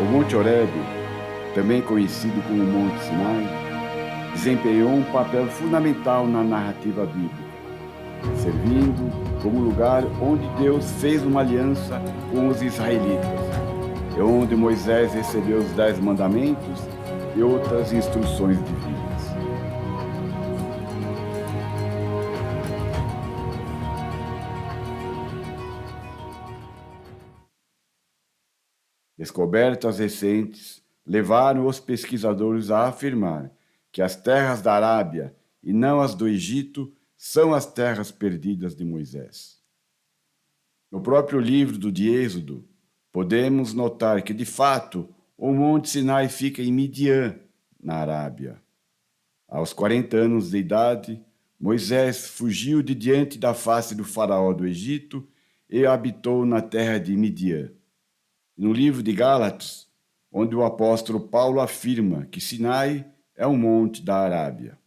O Monte Horebe, também conhecido como Monte Sinai, desempenhou um papel fundamental na narrativa bíblica, servindo como lugar onde Deus fez uma aliança com os israelitas, e onde Moisés recebeu os 10 mandamentos e outras instruções divinas. Descobertas recentes levaram os pesquisadores a afirmar que as terras da Arábia e não as do Egito são as terras perdidas de Moisés. No próprio livro de Êxodo, podemos notar que, de fato, o Monte Sinai fica em Midian, na Arábia. Aos 40 anos de idade, Moisés fugiu de diante da face do faraó do Egito e habitou na terra de Midian. No livro de Gálatas, onde o apóstolo Paulo afirma que Sinai é um monte da Arábia.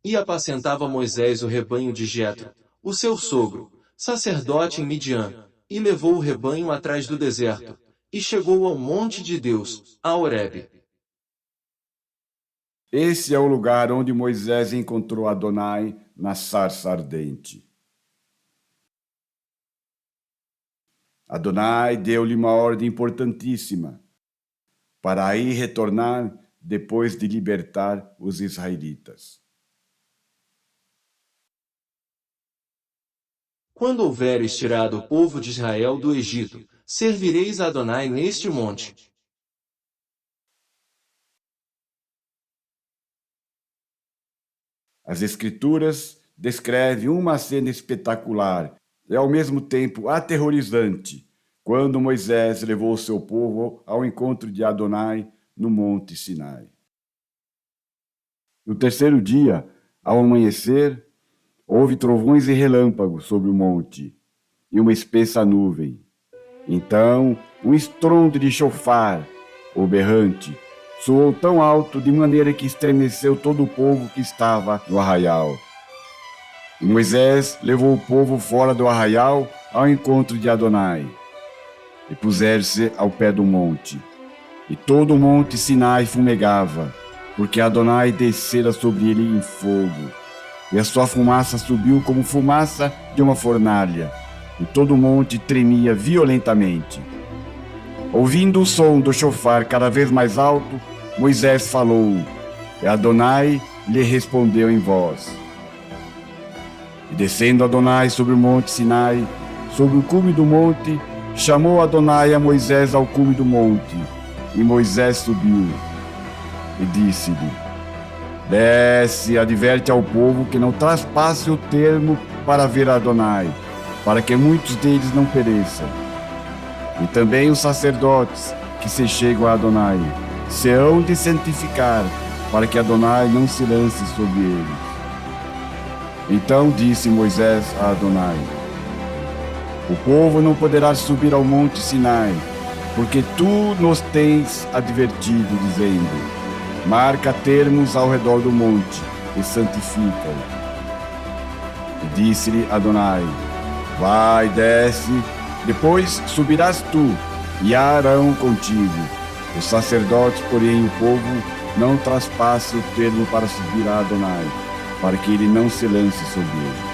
E apacentava Moisés o rebanho de Jetro, o seu sogro, sacerdote em Midian, e levou o rebanho atrás do deserto, e chegou ao monte de Deus, a Horebe. Esse é o lugar onde Moisés encontrou Adonai na sarça ardente. Adonai deu-lhe uma ordem importantíssima para aí retornar depois de libertar os israelitas. Quando houveres tirado o povo de Israel do Egito, servireis a Adonai neste monte. As Escrituras descrevem uma cena espetacular e ao mesmo tempo aterrorizante, quando Moisés levou seu povo ao encontro de Adonai no Monte Sinai. No terceiro dia, ao amanhecer, houve trovões e relâmpagos sobre o monte e uma espessa nuvem. Então, um estrondo de chofar, ou berrante, soou tão alto de maneira que estremeceu todo o povo que estava no arraial. E Moisés levou o povo fora do arraial ao encontro de Adonai. E puseram-se ao pé do monte. E todo o monte Sinai fumegava, porque Adonai descera sobre ele em fogo. E a sua fumaça subiu como fumaça de uma fornalha. E todo o monte tremia violentamente. Ouvindo o som do chofar cada vez mais alto, Moisés falou, e Adonai lhe respondeu em voz. E descendo Adonai sobre o monte Sinai, sobre o cume do monte, chamou Adonai a Moisés ao cume do monte. E Moisés subiu e disse-lhe, desce e adverte ao povo que não traspasse o termo para ver Adonai, para que muitos deles não pereçam. E também os sacerdotes que se chegam a Adonai se hão de santificar, para que Adonai não se lance sobre eles. Então disse Moisés a Adonai, o povo não poderá subir ao monte Sinai, porque tu nos tens advertido, dizendo, marca termos ao redor do monte e santifica-o. E disse-lhe Adonai, vai, desce, depois subirás tu e Arão contigo. Os sacerdotes, porém, o povo não traspasse o termo para subir a Adonai, para que ele não se lance sobre eles.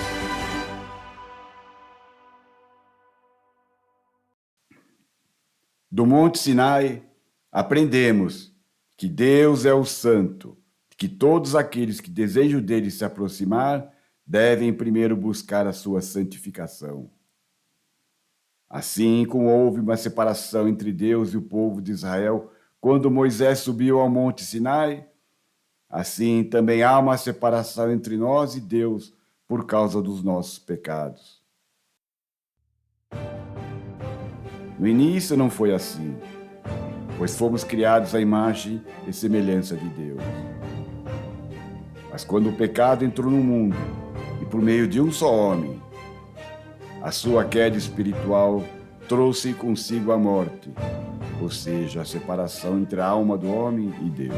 Do Monte Sinai, aprendemos que Deus é o Santo, que todos aqueles que desejam dele se aproximar devem primeiro buscar a sua santificação. Assim como houve uma separação entre Deus e o povo de Israel quando Moisés subiu ao Monte Sinai, assim também há uma separação entre nós e Deus por causa dos nossos pecados. No início não foi assim, pois fomos criados à imagem e semelhança de Deus. Mas quando o pecado entrou no mundo, e por meio de um só homem, a sua queda espiritual trouxe consigo a morte, ou seja, a separação entre a alma do homem e Deus.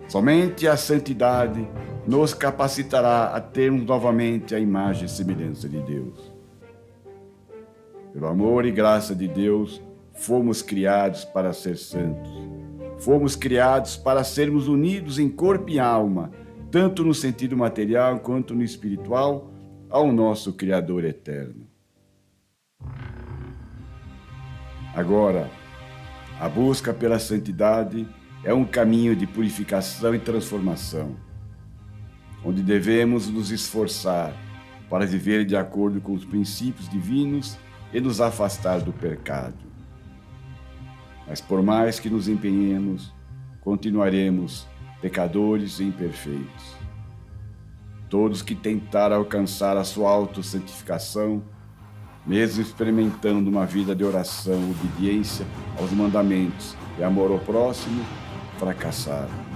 Somente a santidade nos capacitará a termos novamente a imagem e semelhança de Deus. Pelo amor e graça de Deus, fomos criados para ser santos. Fomos criados para sermos unidos em corpo e alma, tanto no sentido material quanto no espiritual, ao nosso Criador eterno. Agora, a busca pela santidade é um caminho de purificação e transformação, onde devemos nos esforçar para viver de acordo com os princípios divinos e nos afastar do pecado. Mas por mais que nos empenhemos, continuaremos pecadores e imperfeitos. Todos que tentaram alcançar a sua autossantificação, mesmo experimentando uma vida de oração, obediência aos mandamentos e amor ao próximo, fracassaram.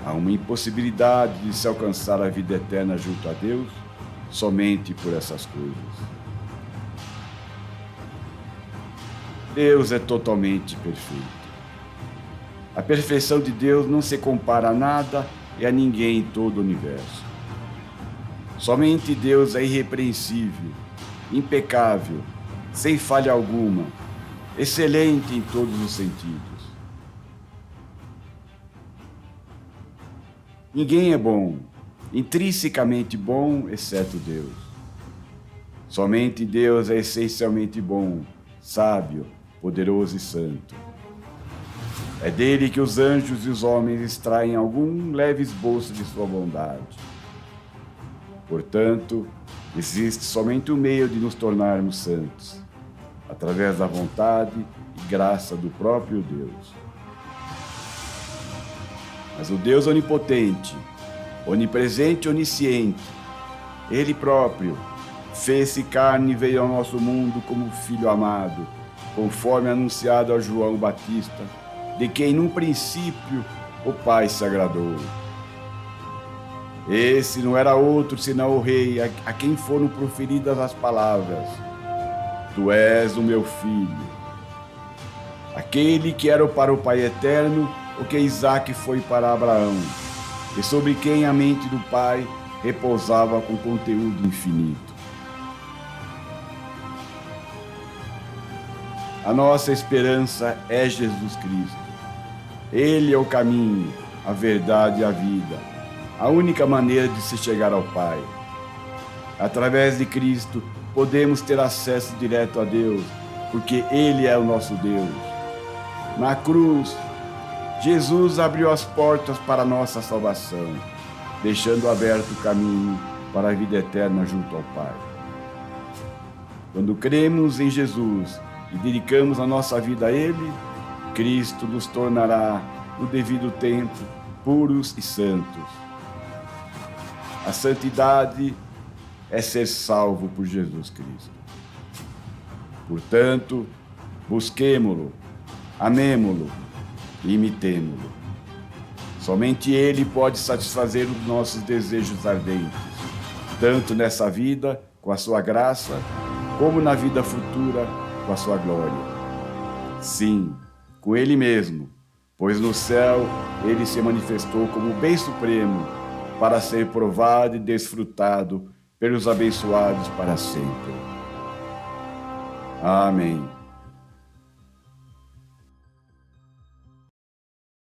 Há uma impossibilidade de se alcançar a vida eterna junto a Deus somente por essas coisas. Deus é totalmente perfeito. A perfeição de Deus não se compara a nada e a ninguém em todo o universo. Somente Deus é irrepreensível, impecável, sem falha alguma, excelente em todos os sentidos. Ninguém é bom, intrinsecamente bom, exceto Deus. Somente Deus é essencialmente bom, sábio, poderoso e santo. É dele que os anjos e os homens extraem algum leve esboço de sua bondade. Portanto, existe somente um meio de nos tornarmos santos, através da vontade e graça do próprio Deus. Mas o Deus onipotente, onipresente e onisciente, Ele próprio, fez-se carne e veio ao nosso mundo como Filho amado, conforme anunciado a João Batista, de quem num princípio o Pai se agradou. Esse não era outro senão o Rei, a quem foram proferidas as palavras: Tu és o meu Filho. Aquele que era para o Pai eterno, o que Isaque foi para Abraão, e sobre quem a mente do Pai repousava com conteúdo infinito. A nossa esperança é Jesus Cristo. Ele é o caminho, a verdade e a vida, a única maneira de se chegar ao Pai. Através de Cristo, podemos ter acesso direto a Deus, porque Ele é o nosso Deus. Na cruz, Jesus abriu as portas para a nossa salvação, deixando aberto o caminho para a vida eterna junto ao Pai. Quando cremos em Jesus e dedicamos a nossa vida a Ele, Cristo nos tornará, no devido tempo, puros e santos. A santidade é ser salvo por Jesus Cristo. Portanto, busquemo-lo, amemo-lo e imitemo-lo. Somente Ele pode satisfazer os nossos desejos ardentes, tanto nessa vida, com a sua graça, como na vida futura, com a sua glória. Sim, com Ele mesmo, pois no céu Ele se manifestou como o bem supremo para ser provado e desfrutado pelos abençoados para sempre. Amém.